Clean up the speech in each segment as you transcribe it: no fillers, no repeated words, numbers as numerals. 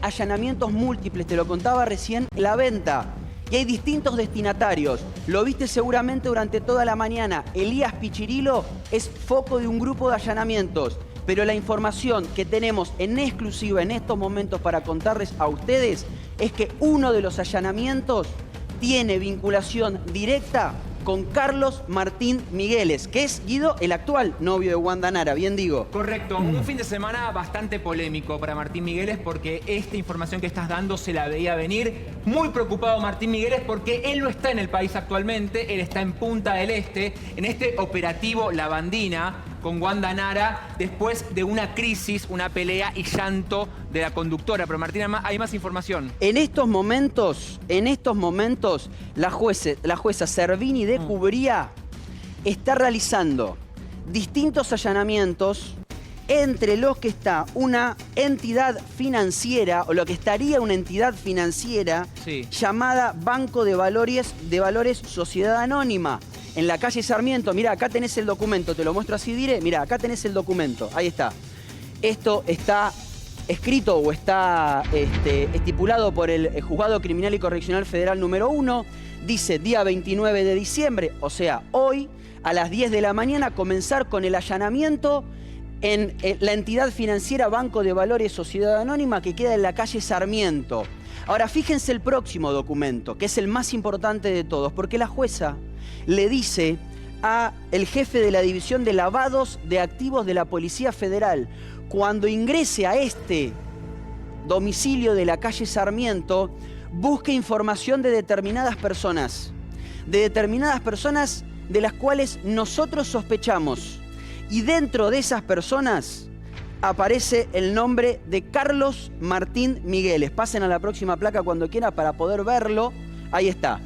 allanamientos múltiples, te lo contaba recién, la venta. Y hay distintos destinatarios. Lo viste seguramente durante toda la mañana. Elías Pichirilo es foco de un grupo de allanamientos. Pero la información que tenemos en exclusiva en estos momentos para contarles a ustedes es que uno de los allanamientos tiene vinculación directa con Carlos Martín Migueles, que es, Guido, el actual novio de Wanda Nara, bien digo. Correcto. Un fin de semana bastante polémico para Martín Migueles porque esta información que estás dando se la veía venir. Muy preocupado Martín Migueles porque él no está en el país actualmente, él está en Punta del Este, en este operativo Lavandina con Wanda Nara, después de una crisis, una pelea y llanto de la conductora. Pero Martín, hay más información. En estos momentos, la jueza Servini de Cubría está realizando distintos allanamientos entre los que está una entidad financiera, o lo que estaría una entidad financiera, sí, llamada Banco de Valores Sociedad Anónima. En la calle Sarmiento, mirá, acá tenés el documento, te lo muestro así, diré, mirá, acá tenés el documento, ahí está. Esto está escrito o está estipulado por el Juzgado Criminal y Correccional Federal número 1, dice día 29 de diciembre, o sea, hoy, a las 10 de la mañana, comenzar con el allanamiento en la entidad financiera Banco de Valores Sociedad Anónima que queda en la calle Sarmiento. Ahora, fíjense el próximo documento, que es el más importante de todos, porque la jueza le dice a el jefe de la División de Lavados de Activos de la Policía Federal, cuando ingrese a este domicilio de la calle Sarmiento, busque información de determinadas personas de las cuales nosotros sospechamos. Y dentro de esas personas aparece el nombre de Carlos Martín Migueles. Pasen a la próxima placa cuando quieran para poder verlo. Ahí está.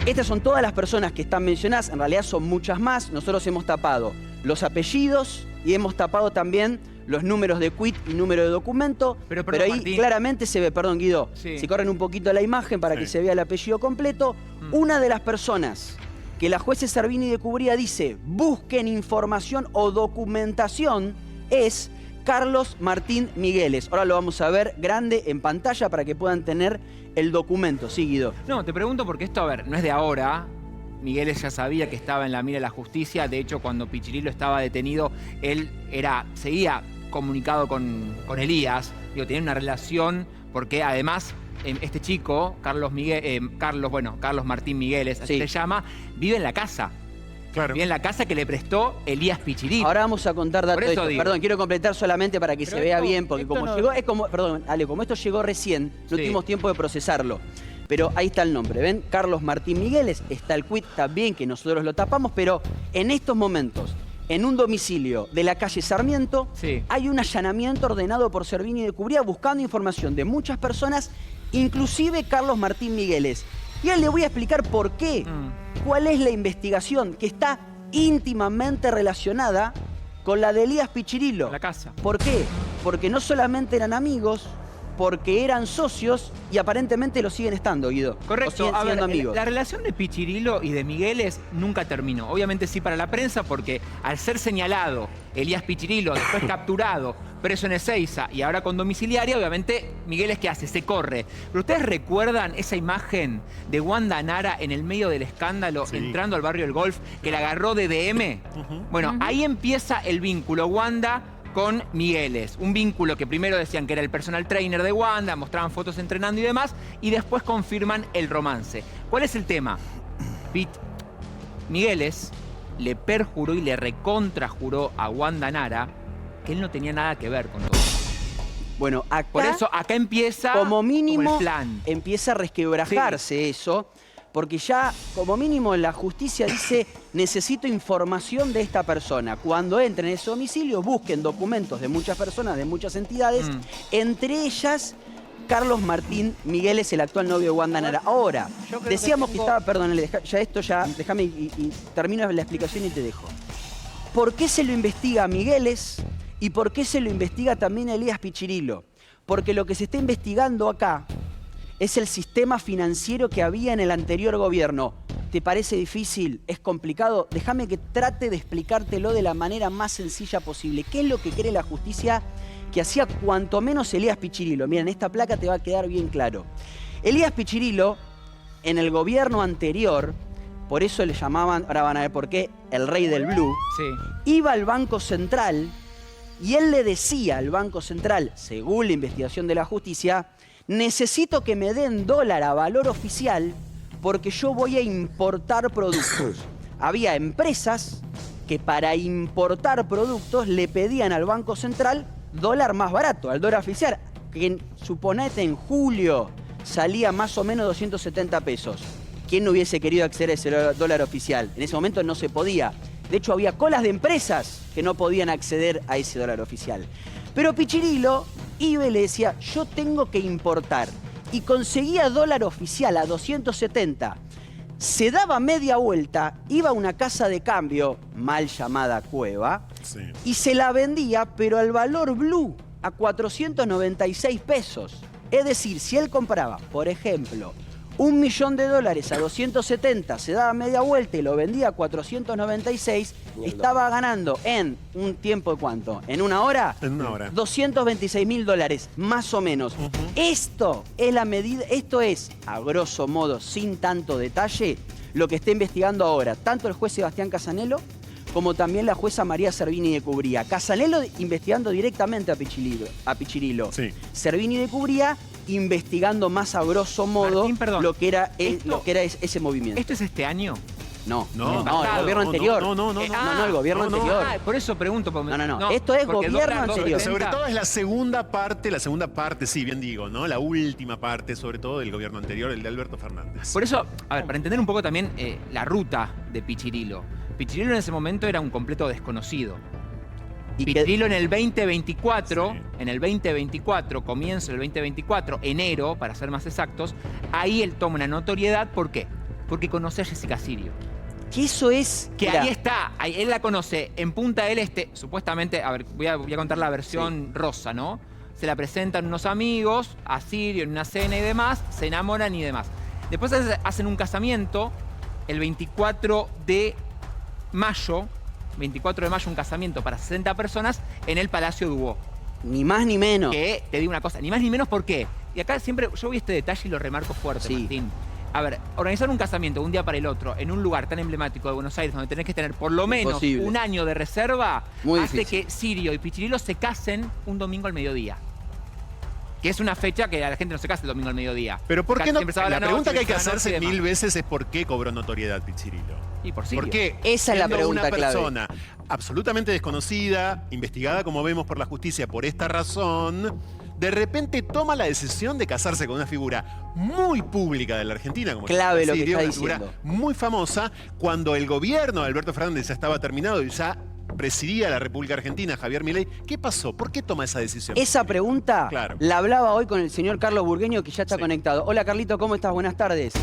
Estas son todas las personas que están mencionadas. En realidad son muchas más. Nosotros hemos tapado los apellidos y hemos tapado también los números de quit y número de documento. Pero ahí Martín, claramente se ve, perdón Guido, sí, si corren un poquito la imagen para que se vea el apellido completo, una de las personas que la jueza Servini de Cubría dice busquen información o documentación es Carlos Martín Migueles. Ahora lo vamos a ver grande en pantalla para que puedan tener el documento. Sí, Guido. No, te pregunto porque esto, a ver, no es de ahora. Migueles ya sabía que estaba en la mira de la justicia. De hecho, cuando Pichirilo estaba detenido, él seguía comunicado con Elías. Digo, tenía una relación porque además este chico, Carlos Martín Migueles, así se llama, vive en la casa. Claro. Vive en la casa que le prestó Elías Pichirilo. Ahora vamos a contar datos de esto. Perdón, quiero completar solamente para que se vea bien, porque como llegó, perdón, Ale, como esto llegó recién, no tuvimos tiempo de procesarlo. Pero ahí está el nombre, ¿ven? Carlos Martín Migueles, está el quit también, que nosotros lo tapamos, pero en estos momentos, en un domicilio de la calle Sarmiento, hay un allanamiento ordenado por Servini de Cubría buscando información de muchas personas, inclusive Carlos Martín Migueles. Y ahora le voy a explicar por qué, cuál es la investigación que está íntimamente relacionada con la de Elías Pichirilo. La casa. ¿Por qué? Porque no solamente eran amigos, porque eran socios y aparentemente lo siguen estando, Guido. Correcto. A ver, amigos. La relación de Pichirilo y de Migueles nunca terminó. Obviamente sí para la prensa, porque al ser señalado Elías Pichirilo, después capturado, preso en Ezeiza y ahora con domiciliaria, obviamente Migueles, ¿qué hace? Se corre. Pero ¿ustedes recuerdan esa imagen de Wanda Nara en el medio del escándalo, entrando al barrio del Golf, que la agarró de DM? Bueno, ahí empieza el vínculo Wanda con Migueles. Un vínculo que primero decían que era el personal trainer de Wanda, mostraban fotos entrenando y demás, y después confirman el romance. ¿Cuál es el tema? Migueles le perjuró y le recontrajuró a Wanda Nara que él no tenía nada que ver con todo. Bueno, acá, por eso acá empieza como mínimo, el plan. Empieza a resquebrajarse eso, porque ya como mínimo la justicia dice necesito información de esta persona. Cuando entren en ese domicilio busquen documentos de muchas personas, de muchas entidades, entre ellas Carlos Martín Migueles, el actual novio de Wanda Nara. Ahora, decíamos que estaba, perdón, déjame y termino la explicación y te dejo. ¿Por qué se lo investiga a Migueles y por qué se lo investiga también a Elías Pichirilo? Porque lo que se está investigando acá es el sistema financiero que había en el anterior gobierno. ¿Te parece difícil? ¿Es complicado? Déjame que trate de explicártelo de la manera más sencilla posible. ¿Qué es lo que cree la justicia que hacía cuanto menos Elías Pichirilo. Miren, esta placa te va a quedar bien claro. Elías Pichirilo, en el gobierno anterior, por eso le llamaban, ahora van a ver por qué, el rey del blue, Sí. iba al Banco Central y él le decía al Banco Central, según la investigación de la justicia, necesito que me den dólar a valor oficial porque yo voy a importar productos. Había empresas que para importar productos le pedían al Banco Central dólar más barato, al dólar oficial, que suponete en julio salía más o menos 270 pesos. ¿Quién no hubiese querido acceder a ese dólar oficial? En ese momento no se podía. De hecho, había colas de empresas que no podían acceder a ese dólar oficial. Pero Pichirilo iba y le decía, yo tengo que importar. Y conseguía dólar oficial a 270. Se daba media vuelta, iba a una casa de cambio, mal llamada Cueva, Sí. y se la vendía, pero al valor blue, a 496 pesos. Es decir, si él compraba, por ejemplo, $1.000.000 a 270, se daba media vuelta y lo vendía a 496, estaba ganando en un tiempo de ¿cuánto? ¿En una hora? En una hora. $226.000, más o menos. Esto es la medida, esto es, a grosso modo, sin tanto detalle, lo que está investigando ahora, tanto el juez Sebastián Casanello como también la jueza María Servini de Cubría. Casanello investigando directamente a Pichirilo. Sí. Servini de Cubría investigando más a grosso modo Martín, perdón. lo que era Esto- ese movimiento. ¿Esto es este año? No, No, el pasado. gobierno anterior. No, No, el gobierno anterior. Por eso pregunto. porque- No. Esto es porque gobierno dólar anterior. 2.70. Sobre todo es la segunda parte, sí, bien digo, ¿no? La última parte, sobre todo, del gobierno anterior, el de Alberto Fernández. Por eso, a ver, para entender un poco también la ruta de Pichirilo. Pichirilo en ese momento era un completo desconocido. Y que- Pichirilo en el 2024, Sí. en el 2024, comienzo del 2024, enero, para ser más exactos, ahí él toma una notoriedad. ¿Por qué? Porque conoce a Jessica Sirio. que eso es... Que mirá, ahí está, él la conoce en Punta del Este, supuestamente, a ver, voy a contar la versión rosa, ¿no? Se la presentan unos amigos a Sirio en una cena y demás, se enamoran y demás. Después hacen un casamiento el 24 de mayo, un casamiento para 60 personas en el Palacio Dubó. ni más ni menos. Que te digo una cosa, ni más ni menos, ¿por qué? Y acá siempre, yo voy a este detalle y lo remarco fuerte, Sí. Martín. A ver, organizar un casamiento de un día para el otro en un lugar tan emblemático de Buenos Aires, donde tenés que tener por lo menos Imposible. un año de reserva, Muy hace difícil. que Sirio y Pichirilo se casen un domingo al mediodía. Que es una fecha que la gente no se casa el domingo al mediodía. Pero ¿por qué no? Siempre se va La a la pregunta noche, que hay que se va a la noche y hacerse demás. 1000 veces es ¿por qué cobró notoriedad Pichirilo? Y por Sirio. ¿Por qué? Esa es la Siendo pregunta una clave. persona absolutamente desconocida, investigada como vemos por la justicia por esta razón, de repente toma la decisión de casarse con una figura muy pública de la Argentina, como Clave lo que Sirio, está una figura diciendo. muy famosa, cuando el gobierno de Alberto Fernández ya estaba terminado y ya presidía la República Argentina, Javier Milei. ¿Qué pasó? ¿Por qué toma esa decisión? Esa pregunta Claro. la hablaba hoy con el señor Carlos Burgueño, que ya está Sí. conectado. Hola, Carlito, ¿cómo estás? Buenas tardes.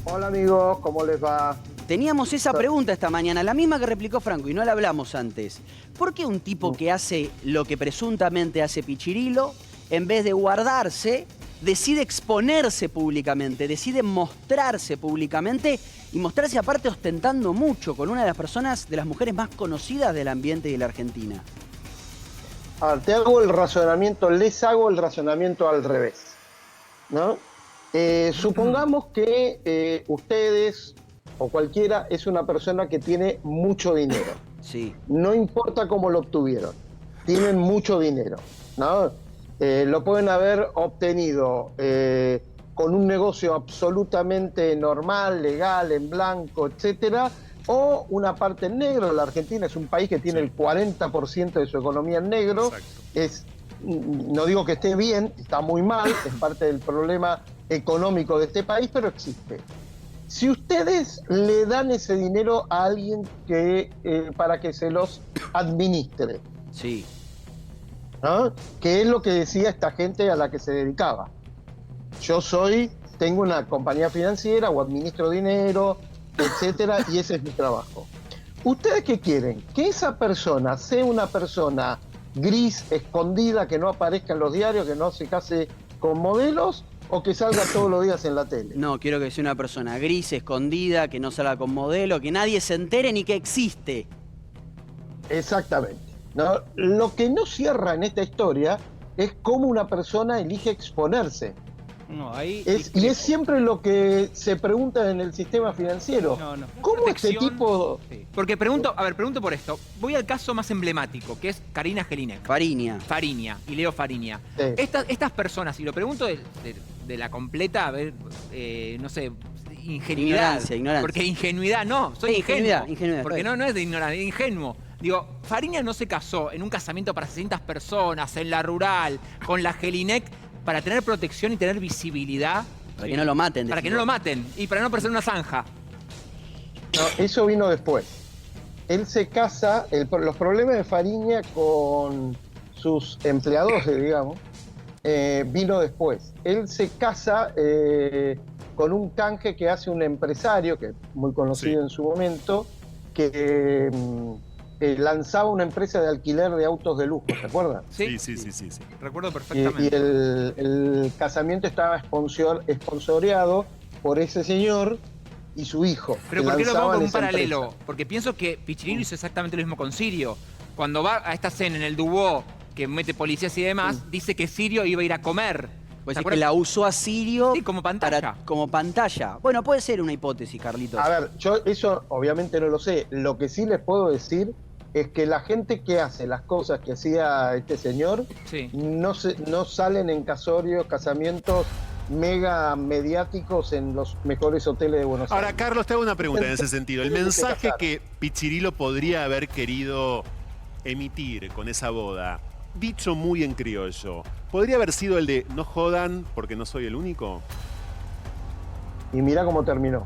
Hola amigos, ¿cómo les va? Teníamos esa pregunta esta mañana, la misma que replicó Franco, y no la hablamos antes. ¿Por qué un tipo que hace lo que presuntamente hace Pichirilo, en vez de guardarse, decide exponerse públicamente, decide mostrarse públicamente y mostrarse aparte ostentando mucho con una de las personas, de las mujeres más conocidas del ambiente de la Argentina? A ver, te hago el razonamiento, les hago el razonamiento al revés, ¿no? Supongamos que ustedes o cualquiera es una persona que tiene mucho dinero. Sí, No importa cómo lo obtuvieron, tienen mucho dinero, ¿no? Lo pueden haber obtenido con un negocio absolutamente normal, legal, en blanco, etcétera, o una parte en negro. La Argentina es un país que tiene Sí. el 40% de su economía en negro. Exacto. No digo que esté bien, está muy mal, es parte del problema económico de este país, pero existe. Si ustedes le dan ese dinero a alguien que, para que se los administre, sí. ¿no? Que es lo que decía esta gente a la que se dedicaba. Yo tengo una compañía financiera o administro dinero, etcétera, y ese es mi trabajo. ¿Ustedes qué quieren? ¿Que esa persona sea una persona gris, escondida, que no aparezca en los diarios, que no se case con modelos, o que salga todos los días en la tele? No, quiero que sea una persona gris, escondida, que no salga con modelo, que nadie se entere ni que existe. Exactamente. ¿no? Lo que no cierra en esta historia es cómo una persona elige exponerse. No, ahí Y es siempre lo que se pregunta en el sistema financiero. No, no. ¿Cómo este Protección. tipo... Sí. Porque pregunto por esto. Voy al caso más emblemático, que es Karina Jelinek. Fariña. Y Leo Fariña. Sí. Estas personas, y lo pregunto de la completa, a ver, no sé, ingenuidad. Ignorancia. Porque ingenuidad no, soy Sí, ingenuo. ingenuidad, Porque está bien. no es de ignorancia, es ingenuo. Digo, Fariña no se casó en un casamiento para 600 personas, en la rural, con la Jelinek, para tener protección y tener visibilidad. Para que no lo maten. Para que no lo maten y para no parecer una zanja. No, eso vino después. Él se casa, los problemas de Fariña con sus empleados, digamos, vino después. Él se casa con un canje que hace un empresario, que es muy conocido Sí. en su momento, que lanzaba una empresa de alquiler de autos de lujo, ¿se acuerdan? Sí, Sí. recuerdo Y perfectamente. el casamiento estaba esponsoreado por ese señor y su hijo. Pero que ¿por qué lo pongo lanzaban con un esa paralelo? empresa. Porque pienso que Pichirilo hizo exactamente lo mismo con Sirio. Cuando va a esta escena en el Dubó, que mete policías y demás, dice que Sirio iba a ir a comer. Pues ¿Se es que acuerdan? la usó a Sirio Sí, como pantalla. como pantalla. Bueno, puede ser una hipótesis, Carlitos. A ver, yo eso obviamente no lo sé. Lo que sí les puedo decir es que la gente que hace las cosas que hacía este señor Sí. no salen en casamientos mega mediáticos en los mejores hoteles de Buenos Ahora, Aires. Carlos, te hago una pregunta en ese sentido. El Tienen que mensaje casar. que Pichirilo podría haber querido emitir con esa boda, dicho muy en criollo, ¿podría haber sido el de no jodan porque no soy el único? Y mira cómo terminó.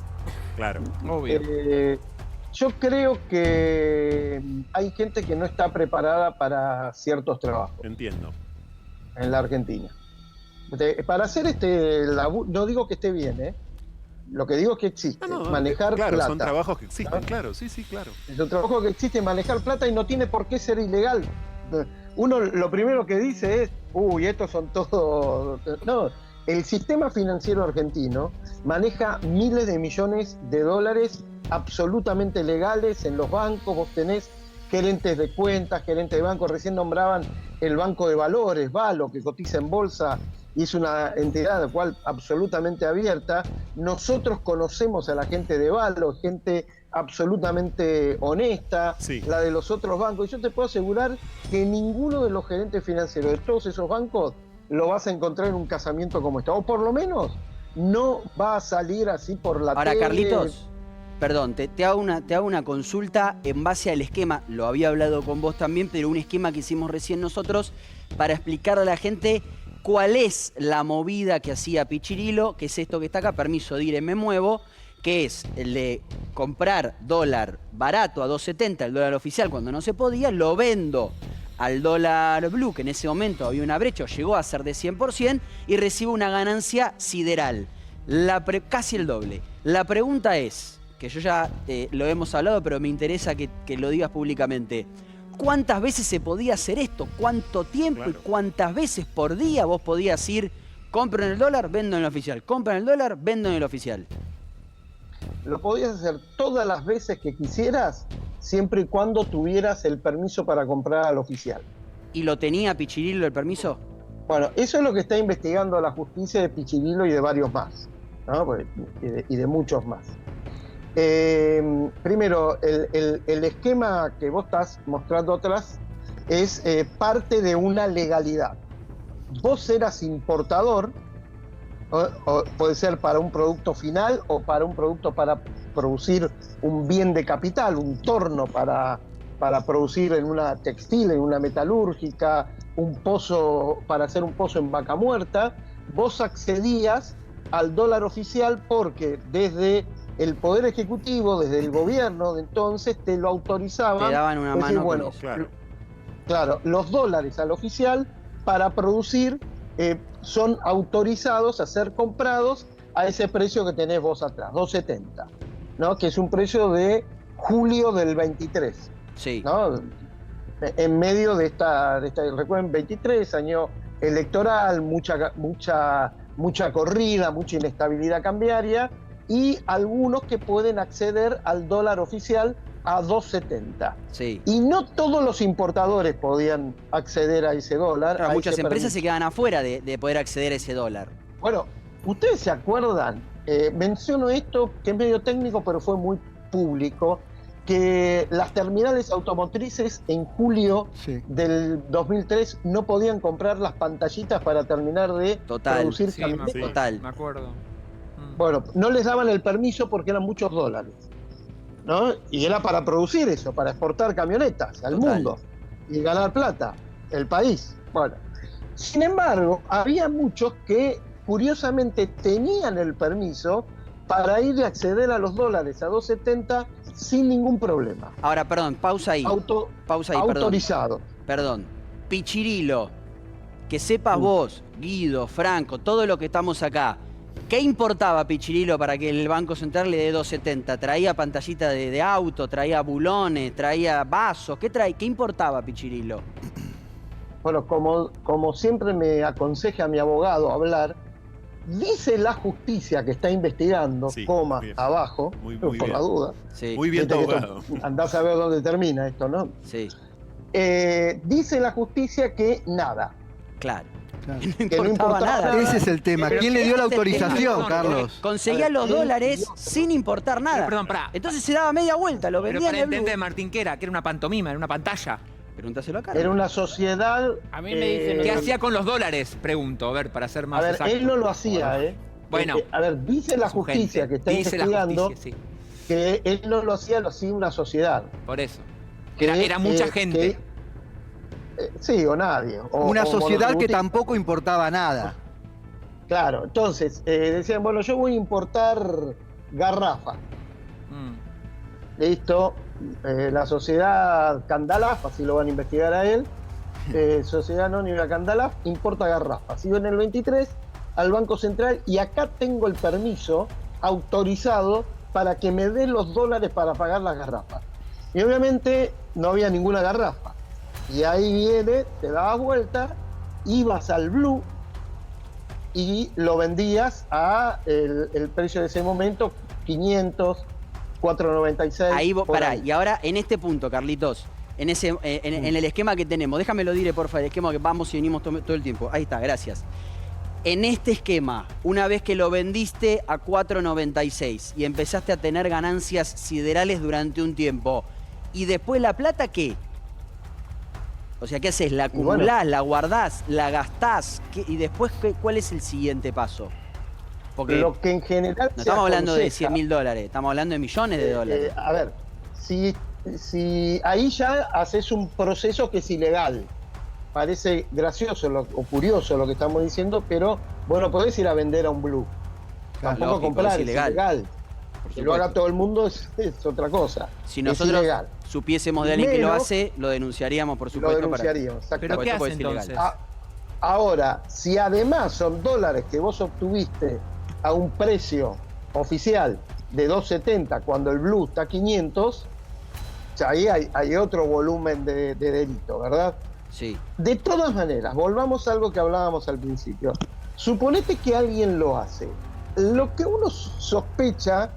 Claro. Obvio. Yo creo que hay gente que no está preparada para ciertos trabajos Entiendo. en la Argentina. Para hacer no digo que esté bien, ¿eh? Lo que digo es que existe. Manejar claro, plata. son trabajos que existen, ¿no? claro, sí, claro. Es un trabajo que existe, manejar plata, y no tiene por qué ser ilegal. Uno lo primero que dice es, uy, estos son todos... No, el sistema financiero argentino maneja miles de millones de dólares absolutamente legales en los bancos. Vos tenés gerentes de cuentas, gerentes de bancos. Recién nombraban el Banco de Valores, Valo, que cotiza en bolsa y es una entidad de cual absolutamente abierta. Nosotros conocemos a la gente de Valo, gente absolutamente honesta, Sí. la de los otros bancos. Y yo te puedo asegurar que ninguno de los gerentes financieros de todos esos bancos lo vas a encontrar en un casamiento como este. O por lo menos no va a salir así por la Ahora, tele. Carlitos, perdón, te hago una consulta en base al esquema, lo había hablado con vos también, pero un esquema que hicimos recién nosotros para explicarle a la gente cuál es la movida que hacía Pichirilo, que es esto que está acá, permiso, dire, me muevo, que es el de comprar dólar barato a 2.70, el dólar oficial, cuando no se podía, lo vendo al dólar blue, que en ese momento había una brecha, llegó a ser de 100%, y recibo una ganancia sideral, casi el doble. La pregunta es, que yo ya lo hemos hablado, pero me interesa que lo digas públicamente. ¿Cuántas veces se podía hacer esto? ¿Cuánto tiempo Claro. y cuántas veces por día vos podías ir, compro en el dólar, vendo en el oficial, compro en el dólar, vendo en el oficial? Lo podías hacer todas las veces que quisieras, siempre y cuando tuvieras el permiso para comprar al oficial. ¿Y lo tenía Pichirilo el permiso? Bueno, eso es lo que está investigando la justicia de Pichirilo y de varios más, ¿no? Y de muchos más. Primero, el esquema que vos estás mostrando atrás es parte de una legalidad. Vos eras importador, o puede ser para un producto final o para un producto para producir un bien de capital, un torno para producir en una textil, en una metalúrgica, un pozo para hacer un pozo en Vaca Muerta. Vos accedías al dólar oficial porque desde el Poder Ejecutivo, desde el gobierno de entonces, te lo autorizaban. Te daban una Es decir, mano con bueno, eso. claro, los dólares al oficial para producir son autorizados a ser comprados a ese precio que tenés vos atrás, 2.70, ¿no? Que es un precio de julio del 23, Sí. ¿no? En medio de esta recuerden, 23, año electoral, mucha corrida, mucha inestabilidad cambiaria, y algunos que pueden acceder al dólar oficial a 2.70. Sí. Y no todos los importadores podían acceder a ese dólar. Claro, a muchas ese empresas permiso. se quedan afuera de poder acceder a ese dólar. Bueno, ¿ustedes se acuerdan? Menciono esto que es medio técnico, pero fue muy público, que las terminales automotrices en julio Sí. del 2003 no podían comprar las pantallitas para terminar de Total. producir Sí, me camionetas. acuerdo. Total. Me acuerdo. Bueno, no les daban el permiso porque eran muchos dólares, ¿no? Y era para producir eso, para exportar camionetas al Total. mundo y ganar plata, el país. Bueno, sin embargo, había muchos que curiosamente tenían el permiso para ir y acceder a los dólares a 2.70 sin ningún problema. Ahora, perdón, pausa ahí. Pausa ahí, perdón. Autorizado. Perdón. Pichirilo, que sepas vos, Guido, Franco, todo lo que estamos acá. ¿Qué importaba Pichirilo para que el Banco Central le dé 2.70? ¿Traía pantallita de auto? ¿Traía bulones? ¿Traía vasos? ¿Qué importaba Pichirilo? Bueno, como siempre me aconseja mi abogado hablar, dice la justicia que está investigando, Sí, coma, muy bien. abajo, Muy por bien. la duda. Sí, Muy bien tu Viste que abogado. andás a ver dónde termina esto, ¿no? sí, Dice la justicia que nada. claro. Claro. No Que no importaba importaba nada. Ese es el tema. Pero ¿Quién le dio la ese es el tema. autorización, No, Carlos? Conseguía A ver, los ¿quién dólares dio? sin importar nada. Perdón, pará. Entonces se daba media vuelta, lo Pero vendían para en el Blue. entender, Martín, ¿qué era? Que era una pantomima, era una pantalla. Pregúntaselo a Carlos. Era una sociedad. A mí me dicen- ¿Qué hacía con los dólares? Pregunto, a ver, para ser A más ver, exacto. él no lo hacía, ¿eh? Bueno. A ver, dice la Su justicia gente. que está Dice la investigando justicia, sí. que él no lo hacía una sociedad. Por eso. Que, Era mucha que- gente. sí, o nadie. Una o sociedad que monotributista. tampoco importaba nada. Claro, entonces decían, bueno, yo voy a importar garrafa. Mm. Listo, la sociedad Candalaf, así lo van a investigar a él, Sociedad Anónima Candalaf, importa garrafas. Sigo en el 23 al Banco Central y acá tengo el permiso autorizado para que me den los dólares para pagar las garrafas. Y obviamente no había ninguna garrafa. Y ahí viene, te dabas vuelta, ibas al Blue y lo vendías a el precio de ese momento, 500, 4.96. Ahí vos, por pará, ahí. y ahora en este punto, Carlitos, en el esquema que tenemos, déjamelo dire, por favor, el esquema que vamos y venimos todo el tiempo. Ahí está, gracias. En este esquema, una vez que lo vendiste a 4.96 y empezaste a tener ganancias siderales durante un tiempo, ¿y después la plata qué? O sea, ¿qué haces? ¿La Y bueno. acumulás, la guardás, la gastás? ¿Y después cuál es el siguiente paso? Porque Lo que en general no se estamos hablando de aconseja, 100.000 dólares, estamos hablando de millones de dólares. a ver, si ahí ya haces un proceso que es ilegal. Parece gracioso o curioso lo que estamos diciendo, pero bueno, podés ir a vender a un Blue. Tampoco lógico, comprar, es ilegal. Por Que lo haga supuesto. todo el mundo es otra cosa. Si Es nosotros ilegal. supiésemos de alguien que lo Menos- hace, lo denunciaríamos, por Lo supuesto. denunciaríamos, ¿Pero exactamente. qué esto hace puede ser ilegal. entonces? Ahora, si además son dólares que vos obtuviste a un precio oficial de 2.70 cuando el Blue está a 500, ya ahí hay otro volumen de delito, ¿verdad? Sí. De todas maneras, volvamos a algo que hablábamos al principio. Suponete que alguien lo hace. Lo que uno sospecha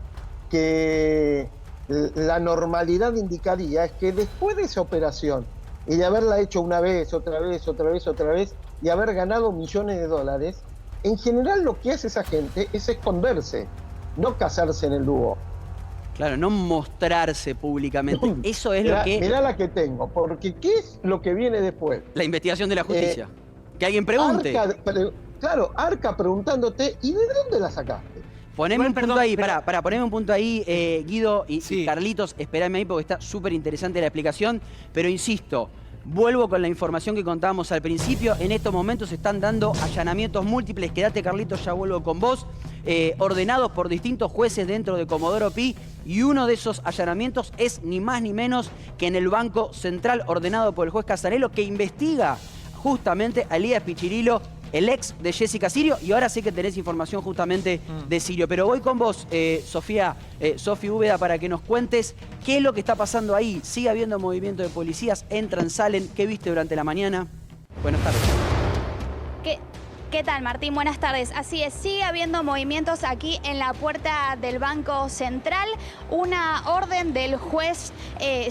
que la normalidad indicaría es que después de esa operación y de haberla hecho una vez, otra vez, otra vez, otra vez, y haber ganado millones de dólares, en general lo que hace esa gente es esconderse, no casarse en el dúo. Claro, no mostrarse públicamente. No, Eso es mirá, lo que... mirá la que tengo, porque ¿qué es lo que viene después? La investigación de la justicia. Que alguien pregunte. Arca preguntándote, ¿y de dónde la sacaste? Poneme Igual, un punto perdón, ahí, pero- poneme un punto ahí, Guido y Sí. Carlitos, esperame ahí porque está súper interesante la explicación, pero insisto, vuelvo con la información que contábamos al principio, en estos momentos se están dando allanamientos múltiples, quédate Carlitos, ya vuelvo con vos, ordenados por distintos jueces dentro de Comodoro Pi, y uno de esos allanamientos es ni más ni menos que en el Banco Central, ordenado por el juez Casanelo, que investiga justamente a Elías Pichirilo, el ex de Jessica Sirio, y ahora sé que tenés información justamente de Sirio. Pero voy con vos, Sofía, Sofi Úbeda, para que nos cuentes qué es lo que está pasando ahí. ¿Sigue habiendo movimiento de policías? ¿Entran, salen? ¿Qué viste durante la mañana? Buenas tardes. ¿Qué ¿Qué tal, Martín? Buenas tardes. Así es, sigue habiendo movimientos aquí en la puerta del Banco Central. Una orden del juez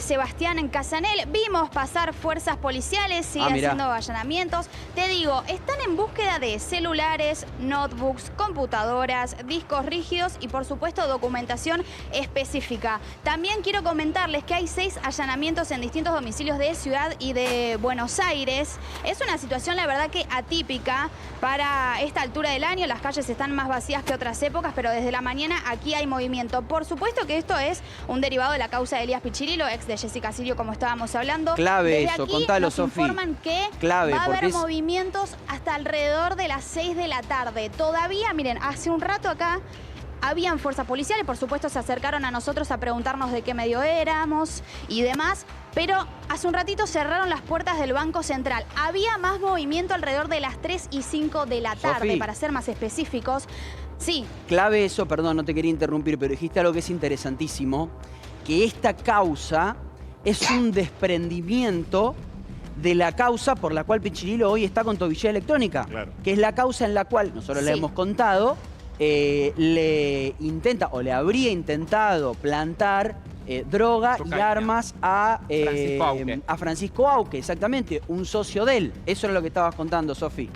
Sebastián Casanel. Vimos pasar fuerzas policiales, siguen haciendo allanamientos. Te digo, están en búsqueda de celulares, notebooks, computadoras, discos rígidos y, por supuesto, documentación específica. También quiero comentarles que hay 6 allanamientos en distintos domicilios de Ciudad y de Buenos Aires. Es una situación, la verdad, que atípica para esta altura del año. Las calles están más vacías que otras épocas, pero desde la mañana aquí hay movimiento. Por supuesto que esto es un derivado de la causa de Elías Pichirilo, ex de Jessica Sirio, como estábamos hablando. Clave desde eso, aquí contalo, nos Sofi. informan que Clave, va a haber porque movimientos hasta alrededor de las 6 de la tarde. Todavía, miren, hace un rato acá habían fuerzas policiales, por supuesto se acercaron a nosotros a preguntarnos de qué medio éramos y demás, pero hace un ratito cerraron las puertas del Banco Central. Había más movimiento alrededor de las 3 y 5 de la tarde, Sofi, para ser más específicos. Sí. Clave eso, perdón, no te quería interrumpir, pero dijiste algo que es interesantísimo, que esta causa es un desprendimiento de la causa por la cual Pichirilo hoy está con tobillera electrónica, que es la causa en la cual, nosotros la hemos contado, le intenta o le habría intentado plantar droga y armas a Francisco Auque, exactamente, un socio de él. Eso era lo que estabas contando, Sofi.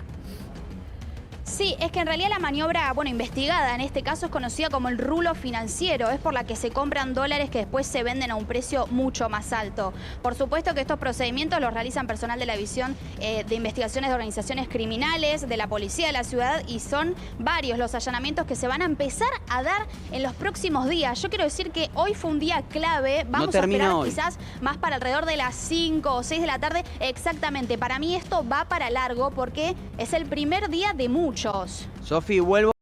Sí, es que en realidad la maniobra, investigada en este caso es conocida como el rulo financiero. Es por la que se compran dólares que después se venden a un precio mucho más alto. Por supuesto que estos procedimientos los realizan personal de la División de Investigaciones de Organizaciones Criminales, de la Policía de la Ciudad, y son varios los allanamientos que se van a empezar a dar en los próximos días. Yo quiero decir que hoy fue un día clave. Vamos a esperar quizás más para alrededor de las 5 o 6 de la tarde. Exactamente, para mí esto va para largo porque es el primer día de muchos. Sofi, vuelvo.